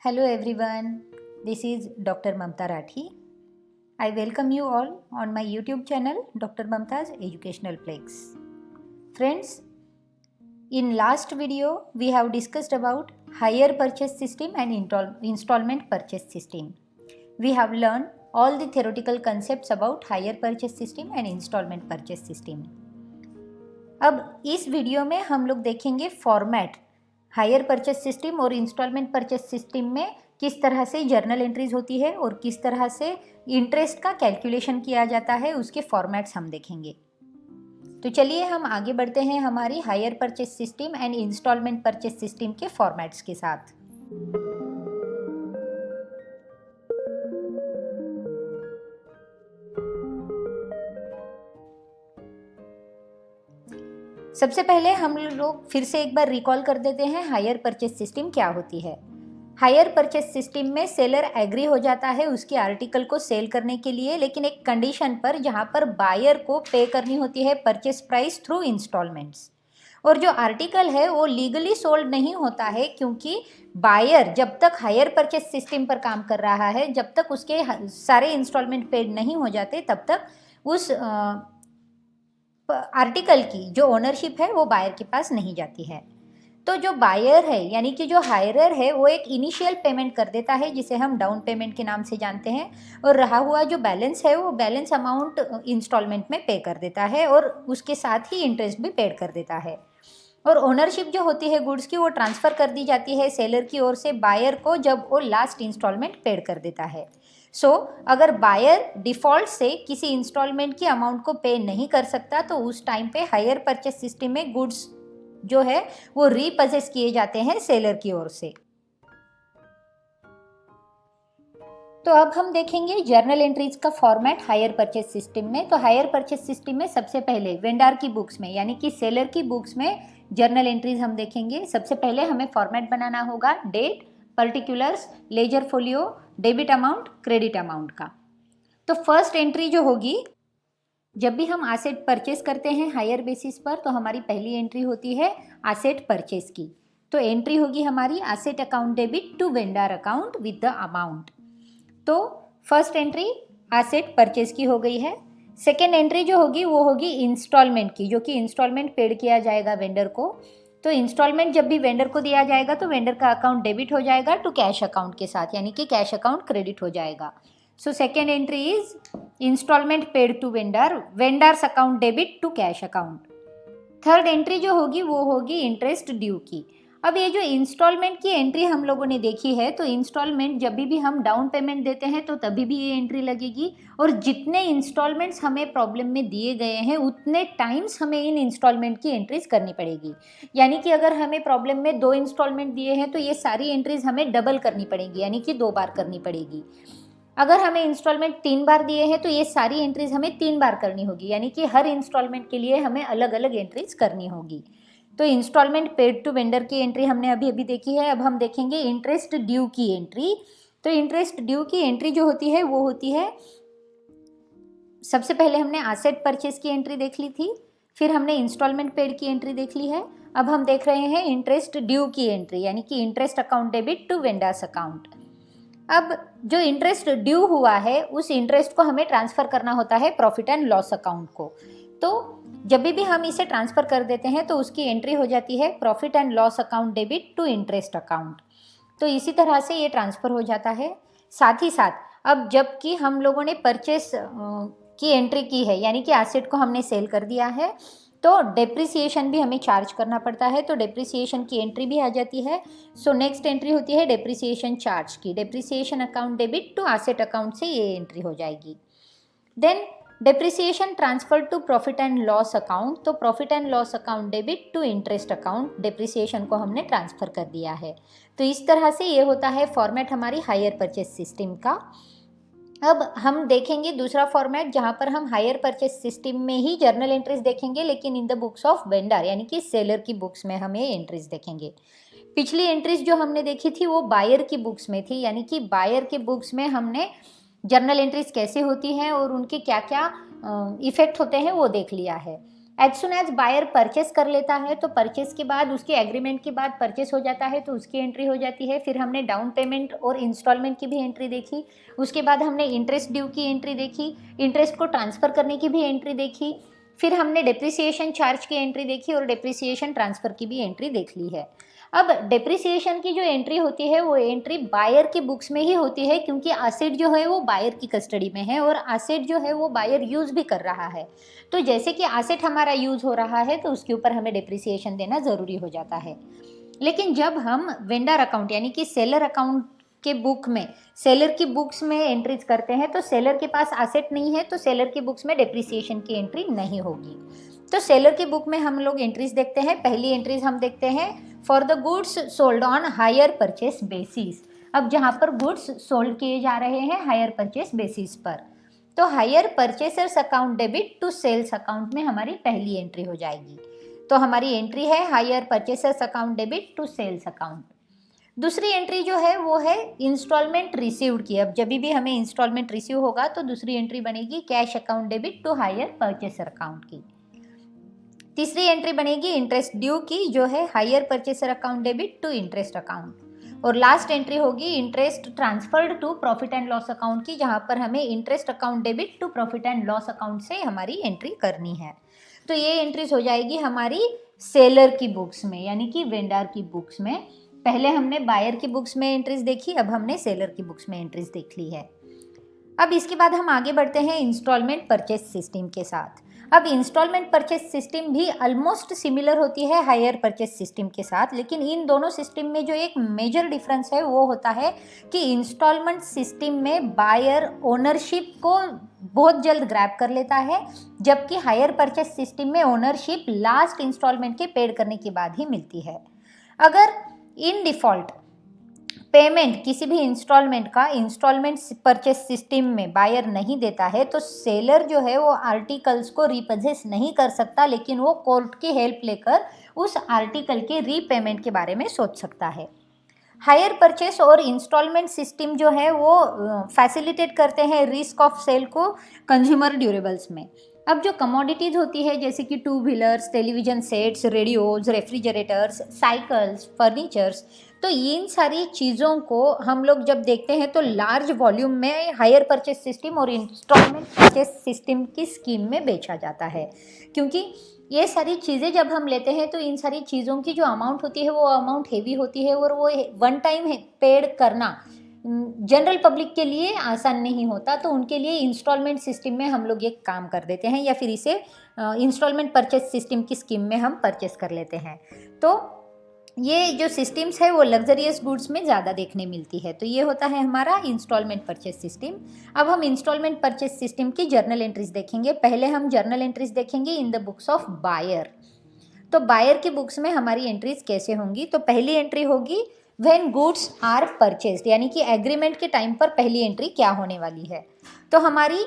Hello everyone, this is Dr. Mamta Rathi. I welcome you all on my YouTube channel Dr. Mamta's Educational Plex. Friends, in last video we have discussed about hire purchase system and installment purchase system. We have learned all the theoretical concepts about hire purchase system and installment purchase system. अब इस video में हम लोग देखेंगे format hire purchase system और instalment purchase system में किस तरह से जर्नल एंट्रीज होती है और किस तरह से इंटरेस्ट का कैलकुलेशन किया जाता है, उसके फॉर्मेट्स हम देखेंगे। तो चलिए हम आगे बढ़ते हैं हमारी hire purchase system and instalment purchase system के फॉर्मेट्स के साथ। सबसे पहले हम लोग फिर से एक बार रिकॉल कर देते हैं हायर परचेस सिस्टम क्या होती है। हायर परचेस सिस्टम में सेलर एग्री हो जाता है उसके आर्टिकल को सेल करने के लिए, लेकिन एक कंडीशन पर, जहां पर बायर को पे करनी होती है परचेस प्राइस थ्रू इंस्टॉलमेंट्स। और जो आर्टिकल है वो लीगली सोल्ड नहीं होता है, क्योंकि बायर जब तक हायर परचेस सिस्टम पर काम कर रहा है, जब तक उसके सारे इंस्टॉलमेंट पेड नहीं हो जाते, तब तक उस आर्टिकल की जो ओनरशिप है वो बायर के पास नहीं जाती है। तो जो बायर है यानी कि जो हायरर है वो एक इनिशियल पेमेंट कर देता है, जिसे हम डाउन पेमेंट के नाम से जानते हैं, और रहा हुआ जो बैलेंस है वो बैलेंस अमाउंट इंस्टॉलमेंट में पे कर देता है और उसके साथ ही इंटरेस्ट भी पेड कर देता है। और ओनरशिप जो होती है गुड्स की वो ट्रांसफ़र कर दी जाती है सेलर की ओर से बायर को, जब वो लास्ट इंस्टॉलमेंट पेड कर देता है। अगर बायर डिफ़ॉल्ट से किसी इंस्टॉलमेंट की अमाउंट को पे नहीं कर सकता, तो उस टाइम पे हायर परचेस सिस्टम में गुड्स जो है वो रीपजेस किए जाते हैं सेलर की ओर से। तो अब हम देखेंगे जर्नल एंट्रीज का फॉर्मेट हायर परचेस सिस्टम में। तो हायर परचेस सिस्टम में सबसे पहले वेंडर की बुक्स में यानी कि सेलर की बुक्स में जर्नल एंट्रीज हम देखेंगे। सबसे पहले हमें फॉर्मेट बनाना होगा date, particulars, ledger folio, debit amount, credit amount का। तो फर्स्ट एंट्री जो होगी, जब भी हम एसेट परचेस करते हैं हायर बेसिस पर, तो हमारी पहली एंट्री होती है एसेट परचेस की। तो एंट्री होगी हमारी asset account debit to vendor account with the amount. तो फर्स्ट एंट्री एसेट परचेस की हो गई है। सेकेंड एंट्री जो होगी वो होगी इंस्टॉलमेंट की, जो कि इंस्टॉलमेंट पेड किया जाएगा वेंडर को। तो इंस्टॉलमेंट जब भी वेंडर को दिया जाएगा तो वेंडर का अकाउंट डेबिट हो जाएगा टू कैश अकाउंट के साथ, यानी कि कैश अकाउंट क्रेडिट हो जाएगा। So second entry is instalment paid to vendor, vendors account debit to cash account. Third entry जो होगी वो होगी इंटरेस्ट ड्यू की। अब ये जो इंस्टॉलमेंट की एंट्री हम लोगों ने देखी है, तो इंस्टॉलमेंट जब भी हम डाउन पेमेंट देते हैं तो तभी भी ये एंट्री लगेगी, और जितने इंस्टॉलमेंट्स हमें प्रॉब्लम में दिए गए हैं उतने टाइम्स हमें इन इंस्टॉलमेंट की एंट्रीज करनी पड़ेगी। यानी कि अगर हमें प्रॉब्लम में 2 इंस्टॉलमेंट दिए हैं तो ये सारी एंट्रीज हमें डबल करनी पड़ेगी, यानी कि 2 बार करनी पड़ेगी। अगर हमें इंस्टॉलमेंट 3 बार दिए हैं तो ये सारी एंट्रीज हमें 3 बार करनी होगी, यानी कि हर इंस्टॉलमेंट के लिए हमें अलग अलग एंट्रीज करनी होगी। तो इंस्टॉलमेंट पेड टू वेंडर की एंट्री हमने अभी देखी है। अब हम देखेंगे इंटरेस्ट ड्यू की एंट्री। तो इंटरेस्ट ड्यू की एंट्री जो होती है वो होती है, सबसे पहले हमने एसेट परचेस की एंट्री देख ली थी, फिर हमने इंस्टॉलमेंट पेड की एंट्री देख ली है। अब हम देख रहे हैं इंटरेस्ट ड्यू की एंट्री, यानी कि interest account debit to vendors account. अब जो इंटरेस्ट ड्यू हुआ है उस इंटरेस्ट को हमें ट्रांसफ़र करना होता है प्रॉफिट एंड लॉस अकाउंट को। तो जब भी हम इसे ट्रांसफ़र कर देते हैं तो उसकी एंट्री हो जाती है profit and loss account debit to interest account. तो इसी तरह से ये ट्रांसफ़र हो जाता है। साथ ही साथ अब जबकि हम लोगों ने परचेस की एंट्री की है, यानी कि एसेट को हमने सेल कर दिया है, तो डेप्रिसिएशन भी हमें चार्ज करना पड़ता है, तो डेप्रिसिएशन की एंट्री भी आ जाती है। सो नेक्स्ट एंट्री होती है डेप्रिसिएशन चार्ज की। Depreciation account debit to asset account से ये एंट्री हो जाएगी। Then depreciation transfer to profit and loss account. तो profit and loss account debit to interest account, depreciation को हमने ट्रांसफ़र कर दिया है। तो इस तरह से ये होता है फॉर्मेट हमारी हायर परचेस सिस्टम का। अब हम देखेंगे दूसरा फॉर्मेट, जहाँ पर हम हायर परचेस सिस्टम में ही जर्नल एंट्रीज देखेंगे, लेकिन इन द बुक्स ऑफ वेंडर, यानी कि सेलर की बुक्स में हम ये एंट्रीज देखेंगे। पिछली एंट्रीज जो हमने देखी थी वो बायर की बुक्स में थी, यानी कि बायर के बुक्स में हमने जर्नल एंट्रीज कैसे होती हैं और उनके क्या क्या इफ़ेक्ट होते हैं वो देख लिया है। As soon as buyer purchase कर लेता है तो परचेस के बाद उसके एग्रीमेंट के बाद परचेस हो जाता है तो उसकी एंट्री हो जाती है। फिर हमने डाउन पेमेंट और इंस्टॉलमेंट की भी एंट्री देखी। उसके बाद हमने इंटरेस्ट ड्यू की एंट्री देखी, इंटरेस्ट को ट्रांसफ़र करने की भी एंट्री देखी। फिर हमने डेप्रिसिएशन चार्ज की एंट्री देखी और डेप्रिसिएशन ट्रांसफ़र की भी एंट्री देख ली है। अब डेप्रिसिएशन की जो एंट्री होती है वो एंट्री बायर की बुक्स में ही होती है, क्योंकि एसेट जो है वो बायर की कस्टडी में है और एसेट जो है वो बायर यूज़ भी कर रहा है। तो जैसे कि एसेट हमारा यूज़ हो रहा है तो उसके ऊपर हमें डेप्रिसिएशन देना ज़रूरी हो जाता है। लेकिन जब हम वेंडर अकाउंट यानी कि सेलर अकाउंट के बुक में, सेलर की बुक्स में एंट्रीज करते हैं तो सेलर के पास एसेट नहीं है तो सेलर की बुक्स में डेप्रिसिएशन की एंट्री नहीं होगी। तो सेलर की बुक में हम लोग एंट्रीज देखते हैं। पहली एंट्रीज हम देखते हैं for the goods sold on hire purchase basis. अब जहाँ पर गुड्स सोल्ड किए जा रहे हैं हायर परचेस बेसिस पर, तो hire purchasers account debit to sales account में हमारी पहली एंट्री हो जाएगी। तो हमारी एंट्री है hire purchasers account debit to sales account. दूसरी एंट्री जो है वो है इंस्टॉलमेंट रिसीव्ड की। अब जब भी हमें इंस्टॉलमेंट रिसीव होगा तो दूसरी एंट्री बनेगी cash account debit to hire purchaser account की। तीसरी एंट्री बनेगी इंटरेस्ट ड्यू की, जो है hire purchaser account debit to interest account. और लास्ट एंट्री होगी interest transferred to profit and loss account की, जहां पर हमें interest account debit to profit and loss account से हमारी एंट्री करनी है। तो ये एंट्रीज हो जाएगी हमारी सेलर की बुक्स में यानी कि वेंडर की बुक्स में। पहले हमने बायर की बुक्स में एंट्रीज देखी, अब हमने सेलर की बुक्स में एंट्रीज देख ली है। अब इसके बाद हम आगे बढ़ते हैं इंस्टॉलमेंट परचेस सिस्टम के साथ। अब इंस्टॉलमेंट परचेस सिस्टम भी ऑलमोस्ट सिमिलर होती है हायर परचेस सिस्टम के साथ, लेकिन इन दोनों सिस्टम में जो एक मेजर डिफरेंस है वो होता है कि इंस्टॉलमेंट सिस्टम में बायर ओनरशिप को बहुत जल्द ग्रैब कर लेता है, जबकि हायर परचेस सिस्टम में ओनरशिप लास्ट इंस्टॉलमेंट के पेड करने के बाद ही मिलती है। अगर इन डिफ़ॉल्ट पेमेंट किसी भी इंस्टॉलमेंट का इंस्टॉलमेंट परचेस सिस्टम में बायर नहीं देता है तो सेलर जो है वो आर्टिकल्स को रीपजेस नहीं कर सकता, लेकिन वो कोर्ट की हेल्प लेकर उस आर्टिकल के रीपेमेंट के बारे में सोच सकता है। हायर परचेस और इंस्टॉलमेंट सिस्टम जो है वो फैसिलिटेट करते हैं रिस्क ऑफ सेल को कंज्यूमर ड्यूरेबल्स में। अब जो कमोडिटीज़ होती है जैसे कि two wheelers, television sets, radios, refrigerators, cycles, furnitures, तो इन सारी चीज़ों को हम लोग जब देखते हैं तो लार्ज वॉल्यूम में हायर परचेस सिस्टम और इंस्टॉलमेंट परचेस सिस्टम की स्कीम में बेचा जाता है, क्योंकि ये सारी चीज़ें जब हम लेते हैं तो इन सारी चीज़ों की जो अमाउंट होती है वो अमाउंट हेवी होती है और वो वन टाइम पेड करना जनरल पब्लिक के लिए आसान नहीं होता। तो उनके लिए इंस्टॉलमेंट सिस्टम में हम लोग ये काम कर देते हैं या फिर इसे इंस्टॉलमेंट परचेस सिस्टम की स्कीम में हम परचेस कर लेते हैं। तो ये जो सिस्टम्स है वो लग्जरियस गुड्स में ज़्यादा देखने मिलती है। तो ये होता है हमारा इंस्टॉलमेंट परचेस सिस्टम। अब हम इंस्टॉलमेंट परचेस सिस्टम की जर्नल एंट्रीज देखेंगे। पहले हम जर्नल एंट्रीज देखेंगे in the books of buyer. तो बायर की बुक्स में हमारी एंट्रीज कैसे होंगी, तो पहली एंट्री होगी व्हेन गुड्स आर परचेस्ड, यानी कि एग्रीमेंट के टाइम पर पहली एंट्री क्या होने वाली है। तो हमारी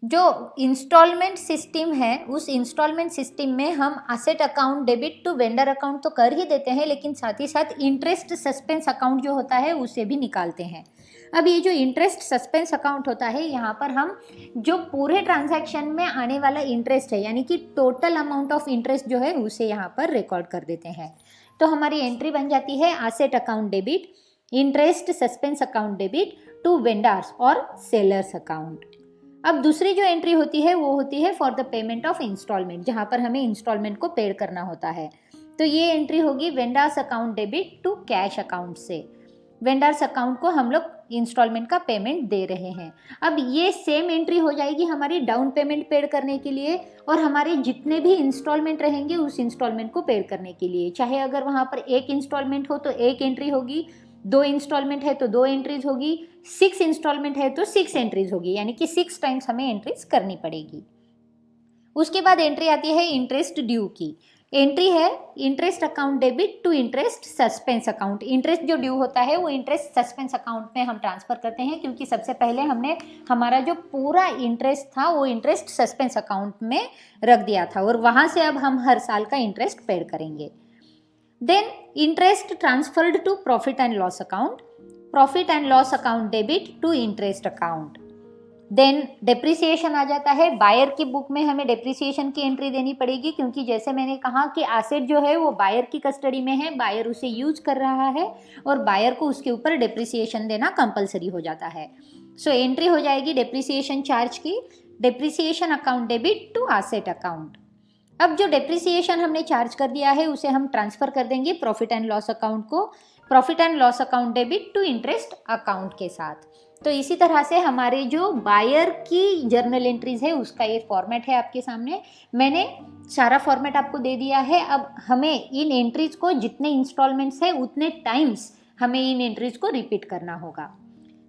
जो इंस्टॉलमेंट सिस्टम है उस इंस्टॉलमेंट सिस्टम में हम asset account debit to vendor account तो कर ही देते हैं, लेकिन साथ ही साथ इंटरेस्ट सस्पेंस अकाउंट जो होता है उसे भी निकालते हैं। अब ये जो इंटरेस्ट सस्पेंस अकाउंट होता है यहाँ पर हम जो पूरे ट्रांजैक्शन में आने वाला इंटरेस्ट है यानी कि टोटल अमाउंट ऑफ इंटरेस्ट जो है उसे यहाँ पर रिकॉर्ड कर देते हैं। तो हमारी एंट्री बन जाती है asset account debit interest suspense account debit to vendors और सेलर्स अकाउंट। अब दूसरी जो एंट्री होती है वो होती है for the payment of instalment, जहाँ पर हमें इंस्टॉलमेंट को पेड करना होता है। तो ये एंट्री होगी vendors account debit to cash account से। वेंडर्स अकाउंट को हम लोग इंस्टॉलमेंट का पेमेंट दे रहे हैं। अब ये सेम एंट्री हो जाएगी हमारी डाउन पेमेंट पेड करने के लिए और हमारे जितने भी इंस्टॉलमेंट रहेंगे उस इंस्टॉलमेंट को पेड करने के लिए। चाहे अगर वहाँ पर एक इंस्टॉलमेंट हो तो एक एंट्री होगी, 2 इंस्टॉलमेंट है तो 2 एंट्रीज होगी, 6 इंस्टॉलमेंट है तो 6 एंट्रीज होगी, यानी कि 6 टाइम्स हमें एंट्रीज करनी पड़ेगी। उसके बाद एंट्री आती है इंटरेस्ट ड्यू की। एंट्री है interest account debit to interest suspense account. Interest जो ड्यू होता है वो इंटरेस्ट सस्पेंस अकाउंट में हम ट्रांसफ़र करते हैं, क्योंकि सबसे पहले हमने हमारा जो पूरा इंटरेस्ट था वो इंटरेस्ट सस्पेंस अकाउंट में रख दिया था और वहाँ से अब हम हर साल का इंटरेस्ट पेड करेंगे। Then interest transferred to profit and loss account, profit and loss account debit to interest account. Then depreciation आ जाता है। बायर की बुक में हमें डेप्रिसिएशन की एंट्री देनी पड़ेगी, क्योंकि जैसे मैंने कहा कि एसेट जो है वो बायर की कस्टडी में है, बायर उसे यूज कर रहा है और बायर को उसके ऊपर डेप्रिसिएशन देना कंपलसरी हो जाता है। सो एंट्री हो जाएगी डेप्रिसिएशन चार्ज की, depreciation account debit to asset account. अब जो डेप्रिसिएशन हमने चार्ज कर दिया है उसे हम ट्रांसफर कर देंगे प्रॉफिट एंड लॉस अकाउंट को, profit and loss account debit to interest account के साथ। तो इसी तरह से हमारे जो बायर की जर्नल एंट्रीज है उसका ये फॉर्मेट है आपके सामने। मैंने सारा फॉर्मेट आपको दे दिया है। अब हमें इन एंट्रीज को जितने इंस्टॉलमेंट्स है उतने टाइम्स हमें इन एंट्रीज को रिपीट करना होगा।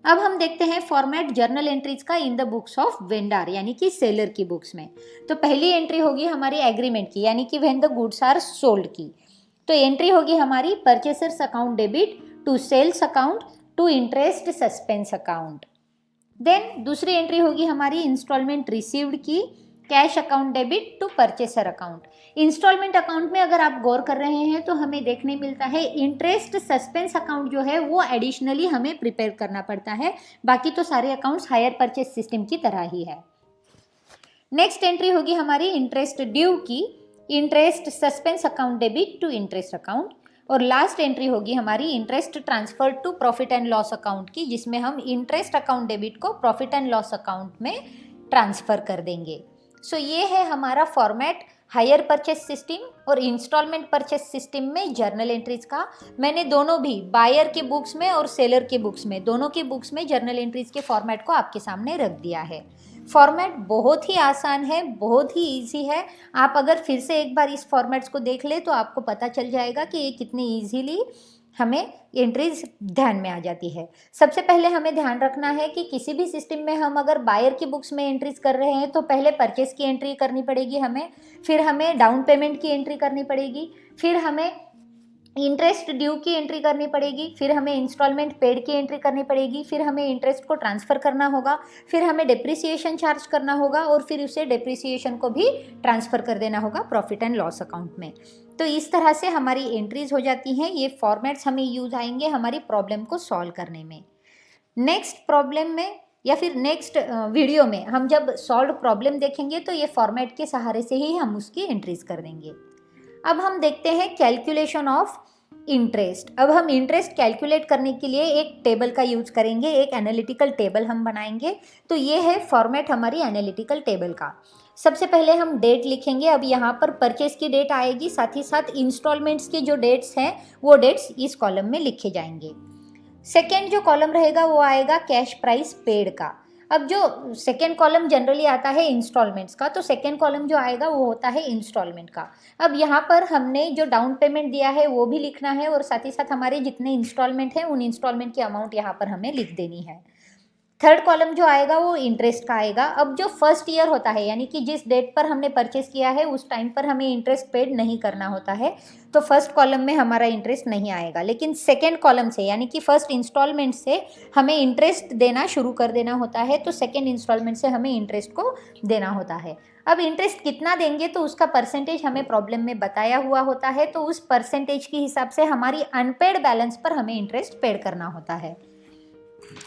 अब हम देखते हैं फॉर्मेट जर्नल एंट्रीज का इन द बुक्स ऑफ वेंडर, यानी कि सेलर की बुक्स में। तो पहली एंट्री होगी हमारी एग्रीमेंट की, यानी कि when the goods are sold की। तो एंट्री होगी हमारी purchasers account debit to sales account to interest suspense account. Then दूसरी एंट्री होगी हमारी इंस्टॉलमेंट रिसीव्ड की, cash account debit to purchaser account. Instalment account में अगर आप गौर कर रहे हैं तो हमें देखने मिलता है इंटरेस्ट सस्पेंस अकाउंट जो है वो एडिशनली हमें प्रिपेयर करना पड़ता है, बाकी तो सारे अकाउंट्स हायर परचेस सिस्टम की तरह ही है। नेक्स्ट एंट्री होगी हमारी इंटरेस्ट ड्यू की, interest suspense account debit to interest account. और लास्ट एंट्री होगी हमारी interest transfer to profit and loss account की, जिसमें हम इंटरेस्ट अकाउंट डेबिट को प्रॉफिट एंड लॉस अकाउंट में ट्रांसफर कर देंगे। सो ये है हमारा फॉर्मेट हायर परचेस सिस्टम और इंस्टॉलमेंट परचेस सिस्टम में जर्नल एंट्रीज का। मैंने दोनों भी बायर के बुक्स में और सेलर के बुक्स में, दोनों के बुक्स में जर्नल एंट्रीज के फॉर्मेट को आपके सामने रख दिया है। फॉर्मेट बहुत ही आसान है, बहुत ही इजी है। आप अगर फिर से एक बार इस फॉर्मेट्स को देख ले तो आपको पता चल जाएगा कि ये कितने इजीली हमें एंट्रीज ध्यान में आ जाती है। सबसे पहले हमें ध्यान रखना है कि किसी भी सिस्टम में हम अगर बायर की बुक्स में एंट्रीज कर रहे हैं तो पहले परचेस की एंट्री करनी पड़ेगी हमें, फिर हमें डाउन पेमेंट की एंट्री करनी पड़ेगी, फिर हमें इंटरेस्ट ड्यू की एंट्री करनी पड़ेगी, फिर हमें इंस्टॉलमेंट पेड की एंट्री करनी पड़ेगी, फिर हमें इंटरेस्ट को ट्रांसफ़र करना होगा, फिर हमें डेप्रिसिएशन चार्ज करना होगा और फिर उसे डेप्रिसिएशन को भी ट्रांसफ़र कर देना होगा प्रॉफिट एंड लॉस अकाउंट में। तो इस तरह से हमारी एंट्रीज हो जाती हैं। ये फॉर्मेट्स हमें यूज आएंगे हमारी प्रॉब्लम को सॉल्व करने में। नेक्स्ट प्रॉब्लम में या फिर नेक्स्ट वीडियो में हम जब सॉल्व प्रॉब्लम देखेंगे तो ये फॉर्मेट के सहारे से ही हम उसकी एंट्रीज कर देंगे। अब हम देखते हैं कैलकुलेशन ऑफ इंटरेस्ट। अब हम इंटरेस्ट कैलकुलेट करने के लिए एक टेबल का यूज करेंगे, एक एनालिटिकल टेबल हम बनाएंगे। तो ये है फॉर्मेट हमारी एनालिटिकल टेबल का। सबसे पहले हम डेट लिखेंगे। अब यहाँ पर परचेस की डेट आएगी, साथ ही साथ इंस्टॉलमेंट्स के जो डेट्स हैं वो डेट्स इस कॉलम में लिखे जाएंगे। सेकेंड जो कॉलम रहेगा वो आएगा कैश प्राइस पेड का। अब जो सेकेंड कॉलम जनरली आता है इंस्टॉलमेंट्स का, तो सेकेंड कॉलम जो आएगा वो होता है इंस्टॉलमेंट का। अब यहाँ पर हमने जो डाउन पेमेंट दिया है वो भी लिखना है और साथ ही साथ हमारे जितने इंस्टॉलमेंट हैं उन इंस्टॉलमेंट की अमाउंट यहाँ पर हमें लिख देनी है। थर्ड कॉलम जो आएगा वो इंटरेस्ट का आएगा। अब जो फर्स्ट ईयर होता है, यानी कि जिस डेट पर हमने परचेस किया है उस टाइम पर हमें इंटरेस्ट पेड नहीं करना होता है, तो फर्स्ट कॉलम में हमारा इंटरेस्ट नहीं आएगा। लेकिन सेकेंड कॉलम से, यानी कि फर्स्ट इंस्टॉलमेंट से हमें इंटरेस्ट देना शुरू कर देना होता है, तो सेकेंड इंस्टॉलमेंट से हमें इंटरेस्ट को देना होता है। अब इंटरेस्ट कितना देंगे तो उसका परसेंटेज हमें प्रॉब्लम में बताया हुआ होता है, तो उस परसेंटेज के हिसाब से हमारी अनपेड बैलेंस पर हमें इंटरेस्ट पेड करना होता है।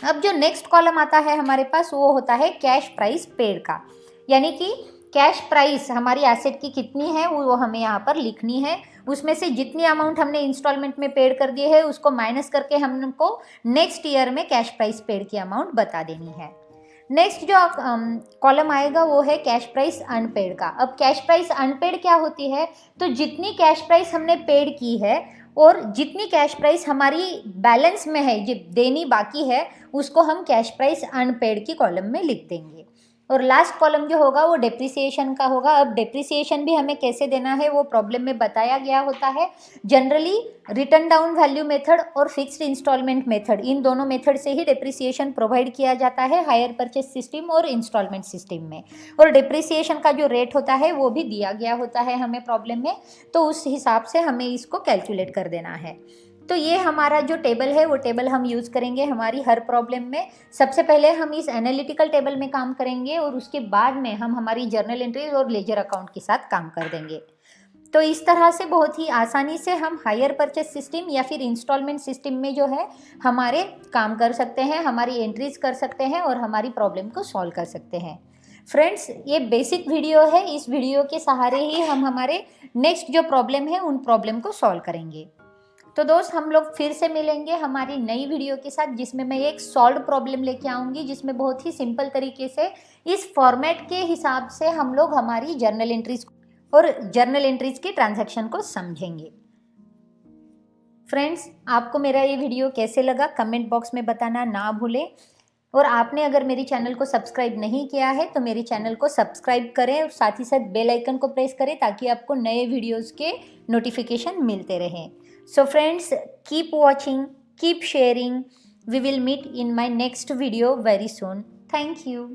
अब जो नेक्स्ट कॉलम आता है हमारे पास वो होता है कैश प्राइस पेड का, यानी कि कैश प्राइस हमारी एसेट की कितनी है वो हमें यहाँ पर लिखनी है। उसमें से जितनी अमाउंट हमने इंस्टॉलमेंट में पेड कर दी है उसको माइनस करके हमको नेक्स्ट ईयर में कैश प्राइस पेड की अमाउंट बता देनी है। नेक्स्ट जो कॉलम आएगा वो है कैश प्राइस अनपेड का। अब कैश प्राइस अनपेड क्या होती है, तो जितनी कैश प्राइस हमने पेड की है और जितनी कैश प्राइस हमारी बैलेंस में है, जो देनी बाकी है, उसको हम कैश प्राइस अनपेड की कॉलम में लिख देंगे। और लास्ट कॉलम जो होगा वो डेप्रिसिएशन का होगा। अब डेप्रिसिएशन भी हमें कैसे देना है वो प्रॉब्लम में बताया गया होता है। Generally return down value method और फिक्स्ड इंस्टॉलमेंट मेथड, इन दोनों मेथड से ही डेप्रिसिएशन प्रोवाइड किया जाता है हायर परचेस सिस्टम और इंस्टॉलमेंट सिस्टम में। और डेप्रिसिएशन का जो रेट होता है वो भी दिया गया होता है हमें प्रॉब्लम में, तो उस हिसाब से हमें इसको कैलकुलेट कर देना है। तो ये हमारा जो टेबल है वो टेबल हम यूज़ करेंगे हमारी हर प्रॉब्लम में। सबसे पहले हम इस एनालिटिकल टेबल में काम करेंगे और उसके बाद में हम हमारी जर्नल एंट्रीज और लेजर अकाउंट के साथ काम कर देंगे। तो इस तरह से बहुत ही आसानी से हम हायर परचेस सिस्टम या फिर इंस्टॉलमेंट सिस्टम में जो है हमारे काम कर सकते हैं, हमारी एंट्रीज कर सकते हैं और हमारी प्रॉब्लम को सॉल्व कर सकते हैं। फ्रेंड्स, ये बेसिक वीडियो है, इस वीडियो के सहारे ही हम हमारे नेक्स्ट जो प्रॉब्लम है उन प्रॉब्लम को सॉल्व करेंगे। तो दोस्त, हम लोग फिर से मिलेंगे हमारी नई वीडियो के साथ, जिसमें मैं एक सॉल्व प्रॉब्लम लेके आऊँगी, जिसमें बहुत ही सिंपल तरीके से इस फॉर्मेट के हिसाब से हम लोग हमारी जर्नल एंट्रीज और जर्नल एंट्रीज के ट्रांजैक्शन को समझेंगे। फ्रेंड्स, आपको मेरा ये वीडियो कैसे लगा कमेंट बॉक्स में बताना ना भूलें, और आपने अगर मेरी चैनल को सब्सक्राइब नहीं किया है तो मेरी चैनल को सब्सक्राइब करें और साथ ही साथ बेल आइकन को प्रेस करें ताकि आपको नए वीडियोस के नोटिफिकेशन मिलते रहें। So friends, keep watching, keep sharing, we will meet in my next video very soon. Thank you.